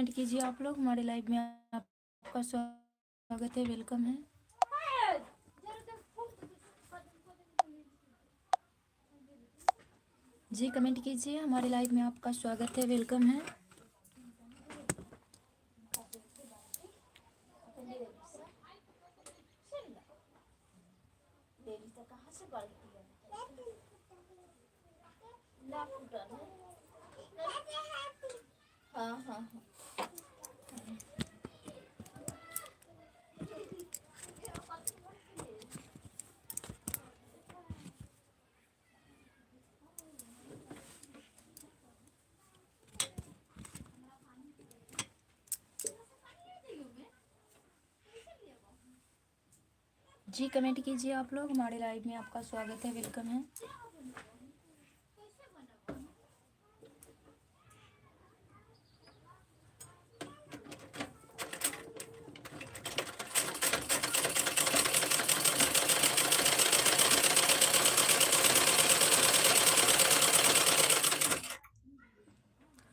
Comment कीजिए आप लोग। हमारे लाइव में आपका स्वागत है, वेलकम है। जी कमेंट कीजिए, हमारे लाइव में आपका स्वागत है, वेलकम है। हाँ हाँ हाँ। जी कमेंट कीजिए आप लोग, हमारे लाइव में आपका स्वागत है, वेलकम है।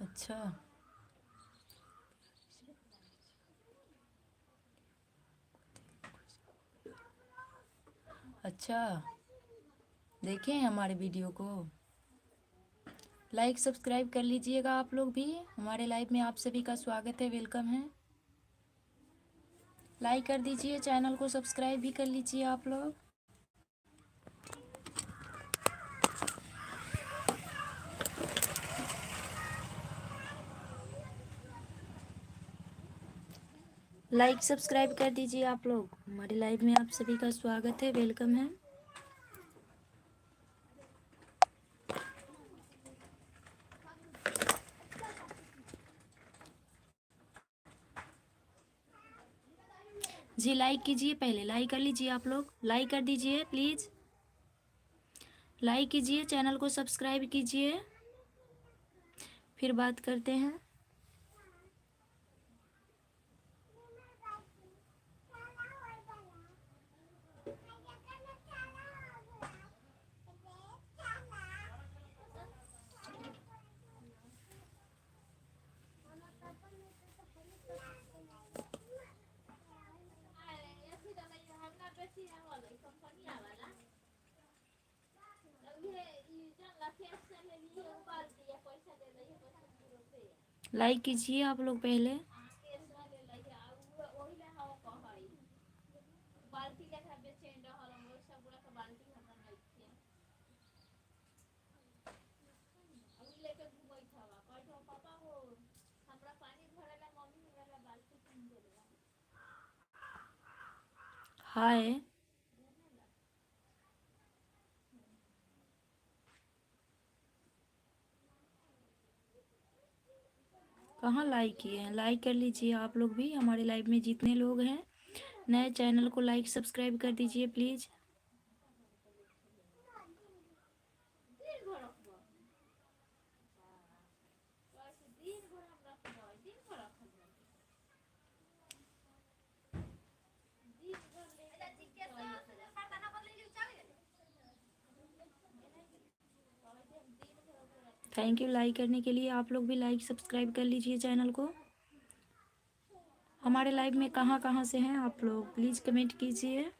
अच्छा अच्छा, देखें हमारे वीडियो को, लाइक सब्सक्राइब कर लीजिएगा आप लोग भी। हमारे लाइव में आप सभी का स्वागत है, वेलकम है। लाइक कर दीजिए, चैनल को सब्सक्राइब भी कर लीजिए आप लोग। लाइक सब्सक्राइब कर दीजिए आप लोग। हमारे लाइव में आप सभी का स्वागत है, वेलकम है। जी लाइक कीजिए, पहले लाइक कर लीजिए आप लोग, लाइक कर दीजिए प्लीज़। लाइक कीजिए, चैनल को सब्सक्राइब कीजिए, फिर बात करते हैं। लाइक कीजिए आप लोग पहले। हाय, कहाँ लाइक किए हैं? लाइक कर लीजिए आप लोग भी। हमारे लाइव में जितने लोग हैं नए, चैनल को लाइक सब्सक्राइब कर दीजिए प्लीज़। थैंक यू लाइक करने के लिए। आप लोग भी लाइक सब्सक्राइब कर लीजिए चैनल को। हमारे लाइव में कहाँ कहाँ से हैं आप लोग, प्लीज़ कमेंट कीजिए।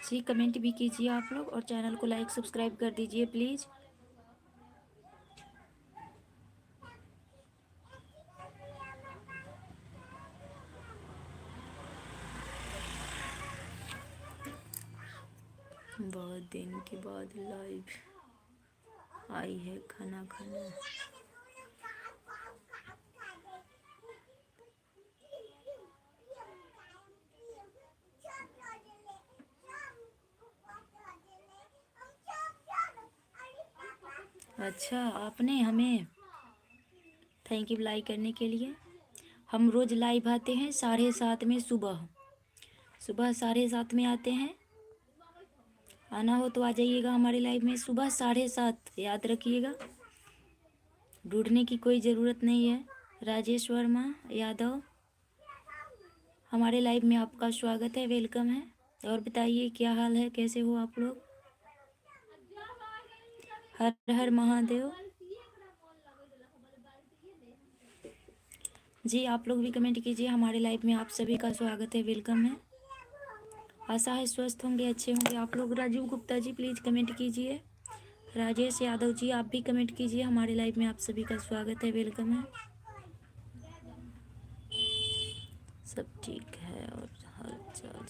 जी कमेंट भी कीजिए आप लोग और चैनल को लाइक सब्सक्राइब कर दीजिए प्लीज़। बहुत दिन के बाद लाइव आई है खाना खाना। अच्छा आपने हमें थैंक यू लाइक करने के लिए। हम रोज़ लाइव आते हैं 7:30 में सुबह। सुबह 7:30 में आते हैं। आना हो तो आ जाइएगा हमारे लाइव में सुबह 7:30, याद रखिएगा। ढूंढने की कोई ज़रूरत नहीं है। राजेश वर्मा यादव, हमारे लाइव में आपका स्वागत है, वेलकम है। और बताइए क्या हाल है, कैसे हो आप लोग? हर हर महादेव। जी आप लोग भी कमेंट कीजिए, हमारे लाइव में आप सभी का स्वागत है, वेलकम है। आशा है स्वस्थ होंगे, अच्छे होंगे आप लोग। राजीव गुप्ता जी प्लीज़ कमेंट कीजिए। राजेश यादव जी आप भी कमेंट कीजिए, हमारे लाइव में आप सभी का स्वागत है, वेलकम है। सब ठीक है और हाल चाल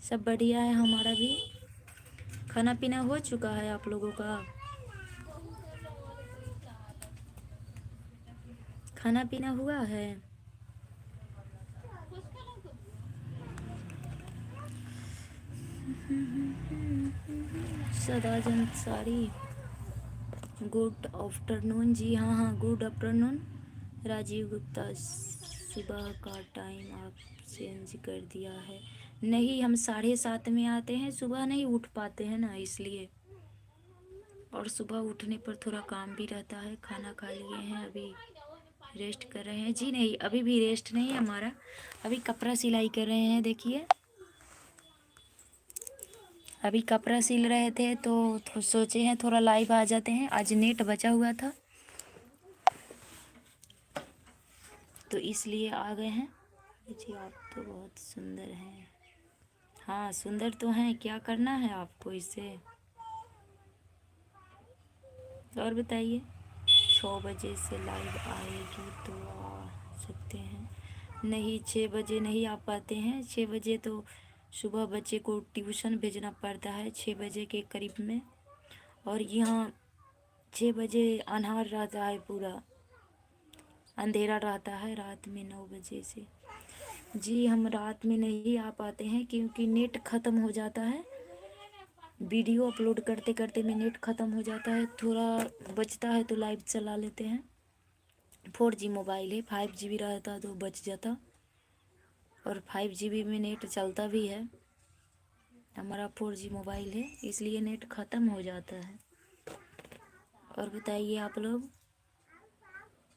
सब बढ़िया है हमारा भी। खाना पीना हो चुका है आप लोगों का? खाना पीना हुआ है? सदाज अंसारी गुड आफ्टरनून। जी हाँ हाँ गुड आफ्टरनून। राजीव गुप्ता सुबह का टाइम आप चेंज कर दिया है। नहीं हम 7:30 में आते हैं, सुबह नहीं उठ पाते हैं ना इसलिए। और सुबह उठने पर थोड़ा काम भी रहता है। खाना खा लिए हैं, अभी रेस्ट कर रहे हैं। जी नहीं अभी भी रेस्ट नहीं है हमारा, अभी कपड़ा सिलाई कर रहे हैं। देखिए अभी कपड़ा सिल रहे थे तो सोचे हैं थोड़ा लाइव आ जाते हैं। आज नेट बचा हुआ था तो इसलिए आ गए हैं। जी आप तो बहुत सुंदर हैं। हाँ सुंदर तो हैं, क्या करना है आपको इससे? और बताइए 6 बजे से लाइव आएगी तो आ सकते हैं? नहीं 6 बजे नहीं आ पाते हैं। 6 बजे तो सुबह बच्चे को ट्यूशन भेजना पड़ता है 6 बजे के करीब में। और यहाँ 6 बजे अंधार रहता है, पूरा अंधेरा रहता है रात में 9 बजे से। जी हम रात में नहीं आ पाते हैं क्योंकि नेट ख़त्म हो जाता है। वीडियो अपलोड करते करते में नेट ख़त्म हो जाता है, थोड़ा बचता है तो लाइव चला लेते हैं। 4G मोबाइल है, 5GB रहता तो बच जाता। और 5GB में नेट चलता भी है। हमारा 4G मोबाइल है इसलिए नेट ख़त्म हो जाता है। और बताइए आप लोग।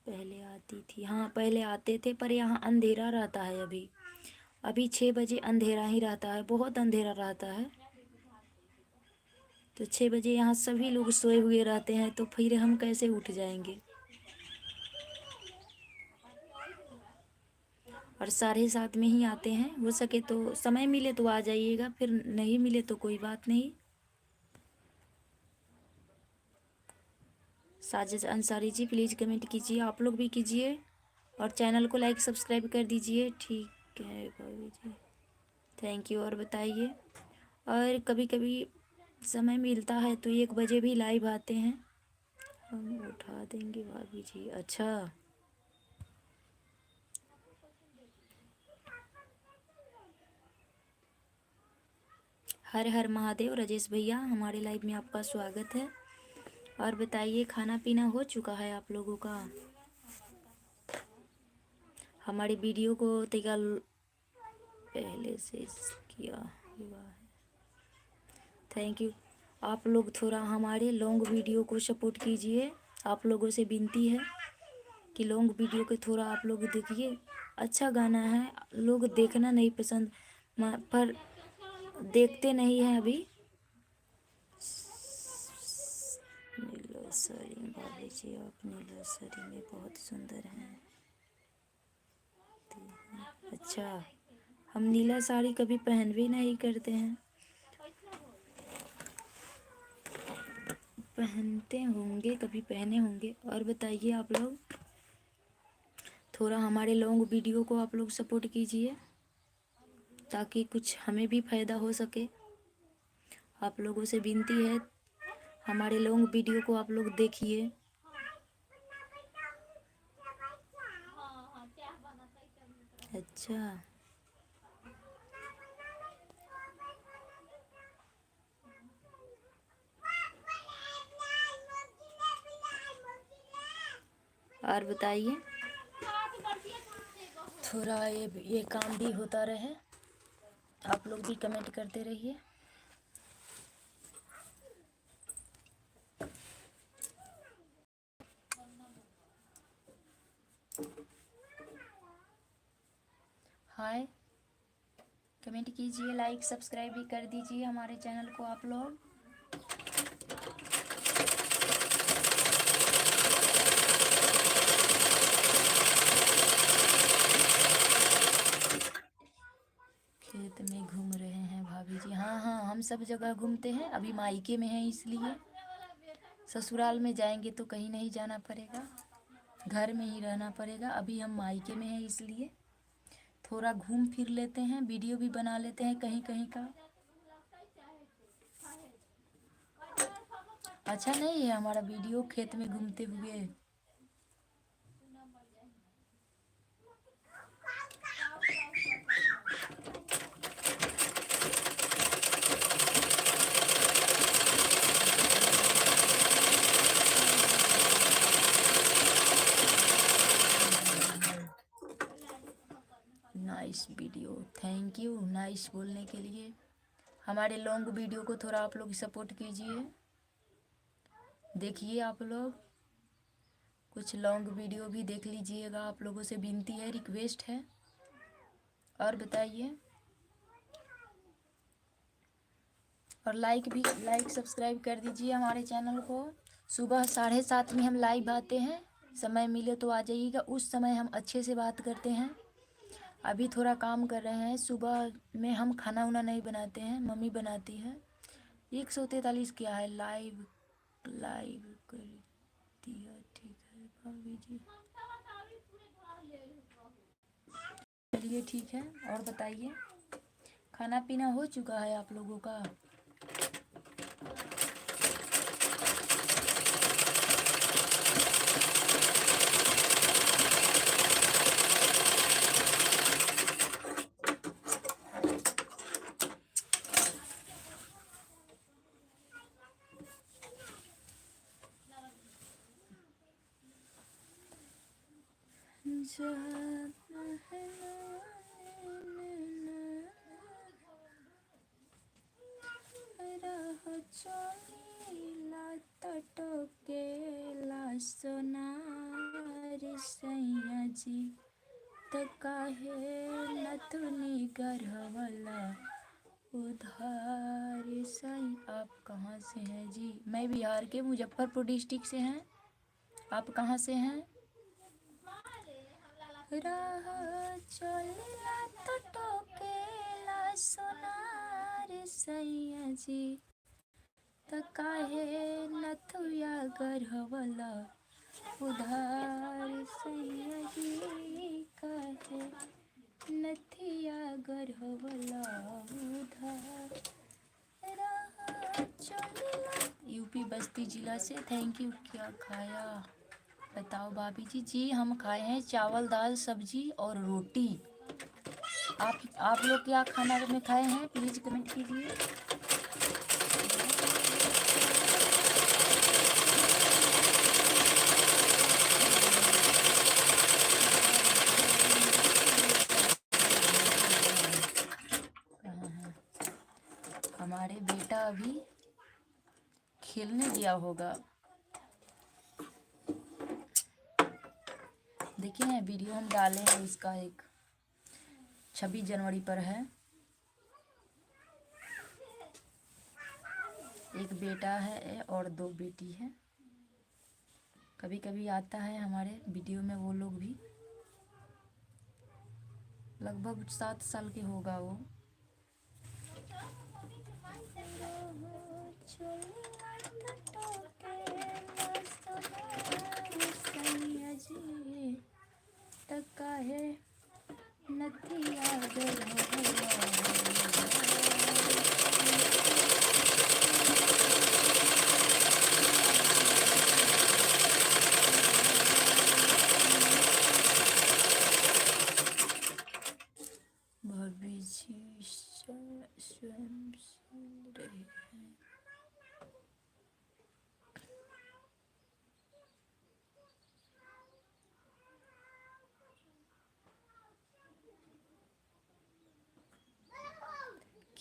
पहले आती थी, हाँ पहले आते थे पर यहाँ अंधेरा रहता है। अभी अभी 6 बजे अंधेरा ही रहता है, बहुत अंधेरा रहता है। तो 6 बजे यहाँ सभी लोग सोए हुए रहते हैं तो फिर हम कैसे उठ जाएंगे? और 7:30 में ही आते हैं। हो सके तो समय मिले तो आ जाइएगा, फिर नहीं मिले तो कोई बात नहीं। साजिद अंसारी जी प्लीज़ कमेंट कीजिए, आप लोग भी कीजिए और चैनल को लाइक सब्सक्राइब कर दीजिए। ठीक है भाभी जी, थैंक यू। और बताइए। और कभी कभी समय मिलता है तो 1 बजे भी लाइव आते हैं। हम उठा देंगे भाभी जी। अच्छा हर हर महादेव। राजेश भैया हमारे लाइव में आपका स्वागत है। और बताइए खाना पीना हो चुका है आप लोगों का? हमारी वीडियो को तेगा पहले से किया हुआ है, थैंक यू। आप लोग थोड़ा हमारे लॉन्ग वीडियो को सपोर्ट कीजिए। आप लोगों से विनती है कि लॉन्ग वीडियो को थोड़ा आप लोग देखिए। अच्छा गाना है, लोग देखना नहीं पसंद पर देखते नहीं हैं अभी। नीला साड़ी भाभी जी, आप नीला साड़ी में बहुत सुंदर हैं। अच्छा हम नीला साड़ी कभी पहन भी नहीं करते हैं। पहनते होंगे, कभी पहने होंगे। और बताइए आप लोग, थोड़ा हमारे लॉन्ग वीडियो को आप लोग सपोर्ट कीजिए ताकि कुछ हमें भी फ़ायदा हो सके। आप लोगों से विनती है, हमारे लॉन्ग वीडियो को आप लोग देखिए। अच्छा, और बताइए, थोड़ा ये काम भी होता रहे, आप लोग भी कमेंट करते रहिए। हाय, कमेंट कीजिए, लाइक सब्सक्राइब भी कर दीजिए हमारे चैनल को आप लोग। खेत में घूम रहे हैं भाभी जी? हाँ हाँ, हम सब जगह घूमते हैं। अभी मायके में हैं इसलिए, ससुराल में जाएंगे तो कहीं नहीं जाना पड़ेगा, घर में ही रहना पड़ेगा। अभी हम मायके में हैं इसलिए थोड़ा घूम फिर लेते हैं, वीडियो भी बना लेते हैं कहीं कहीं का। अच्छा नहीं है हमारा वीडियो खेत में घूमते हुए? Nice video, thank you nice बोलने के लिए। हमारे लॉन्ग वीडियो को थोड़ा आप लोग सपोर्ट कीजिए, देखिए आप लोग, कुछ लॉन्ग वीडियो भी देख लीजिएगा, आप लोगों से विनती है, रिक्वेस्ट है। और बताइए, और लाइक सब्सक्राइब कर दीजिए हमारे चैनल को। सुबह 7:30 में हम लाइव आते हैं, समय मिले तो आ जाइएगा, उस समय हम अच्छे से बात करते हैं। अभी थोड़ा काम कर रहे हैं, सुबह में हम खाना उना नहीं बनाते हैं, मम्मी बनाती है। 143 क्या है, लाइव कर दिया, ठीक है भाभी जी, चलिए ठीक है। और बताइए, खाना पीना हो चुका है आप लोगों का? सैया जी त काहे नथुनी गढ़वला उधार सही। आप कहाँ से हैं जी? मैं बिहार के मुजफ्फरपुर डिस्ट्रिक्ट से हैं। आप कहाँ से हैं? राह चलेला तो टोकेला सोनार सैया जी त काहे नथुया गढ़वला उधार सैया जी, काहे नथिया गढ़वला उधार। यूपी बस्ती जिला से, थैंक यू। क्या खाया बताओ भाभी जी? जी हम खाए हैं चावल दाल सब्जी और रोटी। आप लोग क्या खाना में खाए हैं, प्लीज़ कमेंट कीजिए। हमारे बेटा अभी खेलने गया होगा। देखिए हैं वीडियो हम डाले हैं, इसका एक 26 जनवरी पर है। एक बेटा है और 2 बेटी है। कभी कभी आता है हमारे वीडियो में वो लोग भी, लगभग 7 साल के होगा वो।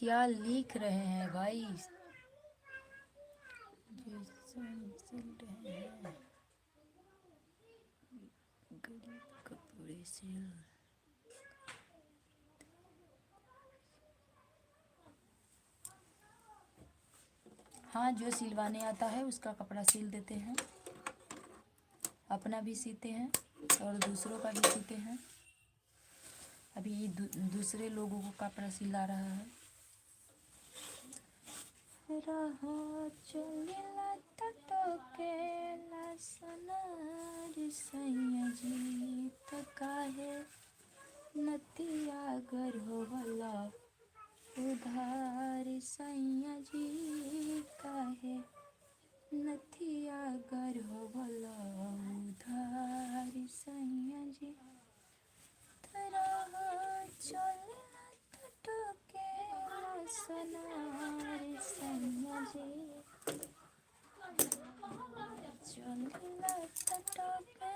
क्या लिख रहे हैं भाई? सिल रहे हैं गरीब कपड़े सिल। हाँ, जो सिलवाने आता है उसका कपड़ा सिल देते हैं, अपना भी सीते हैं और दूसरों का भी सीते हैं। अभी दूसरे लोगों को कपड़ा सिला रहा है। रहा चलेला टटकेला सनार सैया जी त काहे नतिया गर होवला उधार सैया जी काहे नथिया गर होवला उधार सैया जी। रहा चलेला टटकेला सनार सैया जी चलेला टटकेला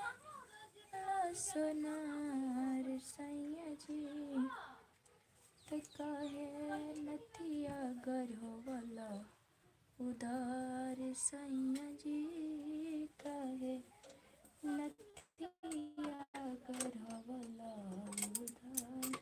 सोनार सैया जी त काहे नथिया गर होवला उधार सैया जी काहे नथिया गर होवला उधार।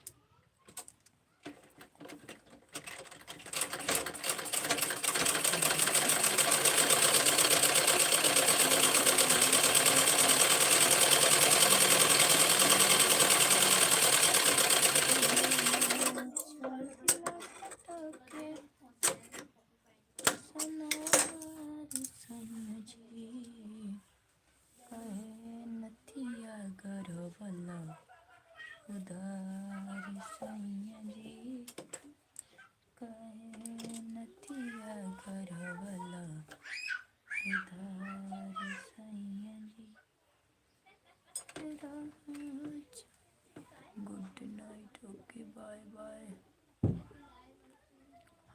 Good night, okay, bye bye.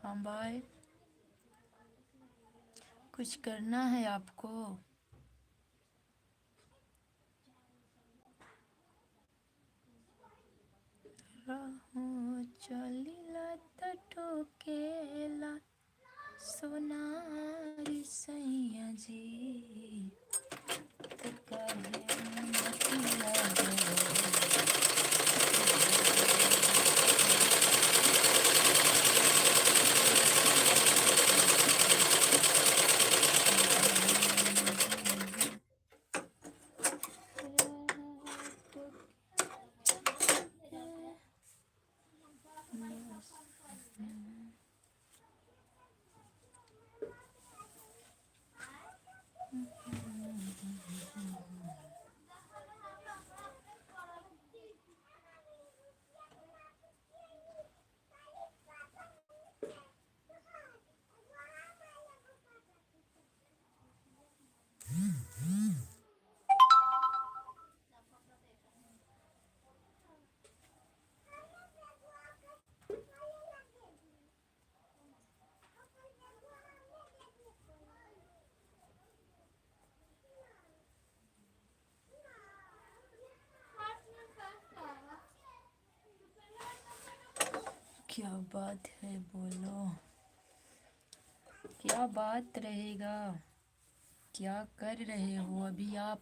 हाँ बाय। कुछ करना है आपको? चलिला टटकेला सोनार सैया जी त काहे नथिया क्या बात है, बोलो क्या बात रहेगा? क्या कर रहे हो अभी आप?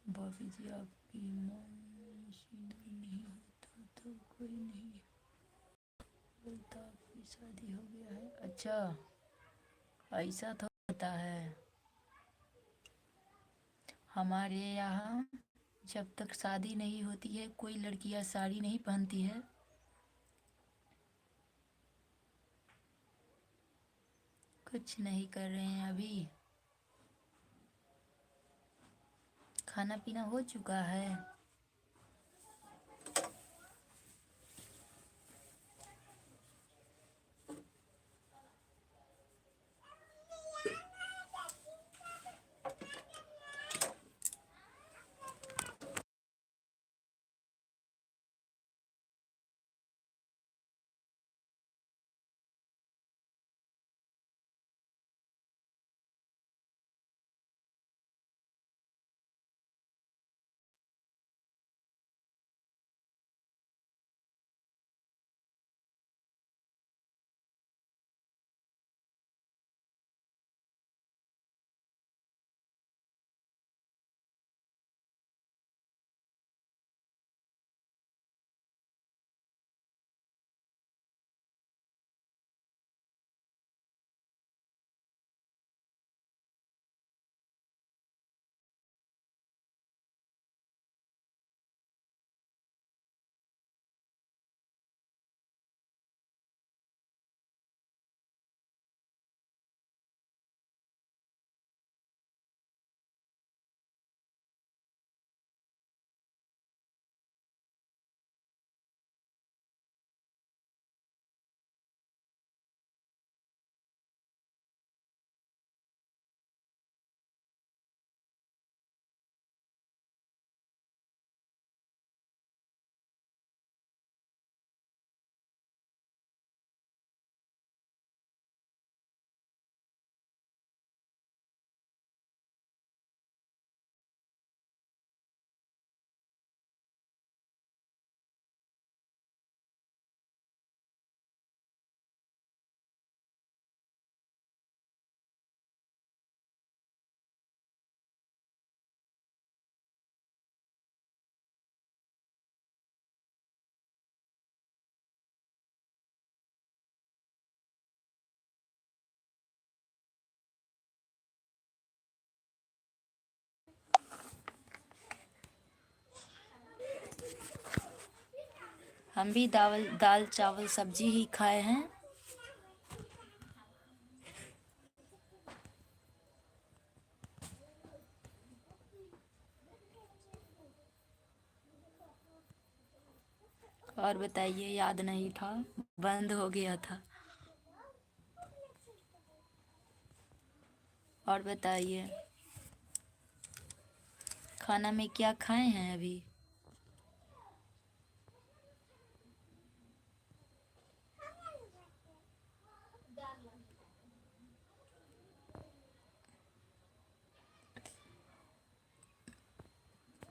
भाभी जी, आपकी माँ सिंदूर नहीं होता तो कोई नहीं बोलता आपकी शादी हो गया है। अच्छा, ऐसा तो होता है। हमारे यहाँ जब तक शादी नहीं होती है कोई लड़कियां साड़ी नहीं पहनती है। कुछ नहीं कर रहे हैं अभी। खाना पीना हो चुका है? हम भी दाल चावल सब्जी ही खाए हैं। और बताइए, याद नहीं था, बंद हो गया था। और बताइए, खाना में क्या खाए हैं अभी?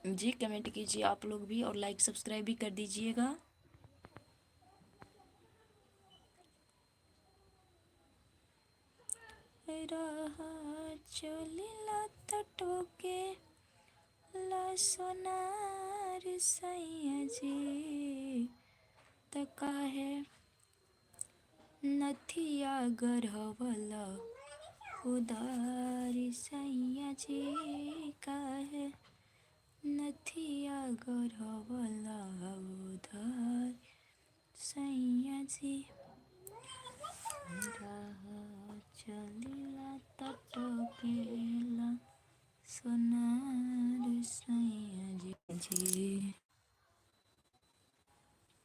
जी कमेंट कीजिए आप लोग भी, और लाइक सब्सक्राइब भी कर दीजिएगा। रहा चलिला तटोके ला सोनार सैया जी, त काहे नथिया गढ़वला उदार सैया जी, काहे नथिया गढ़वला उधार सैया जी। राह चलिला तटोकेला सोनार सैया जी,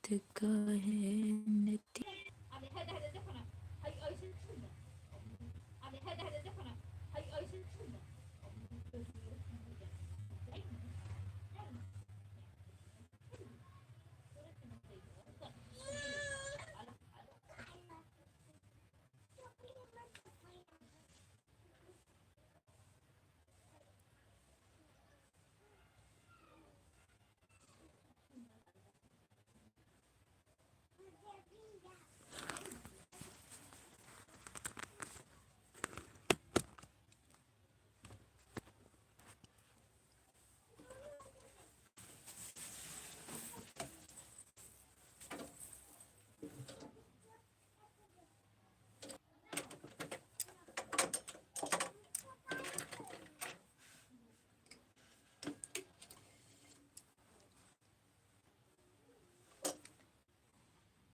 त काहे नथिया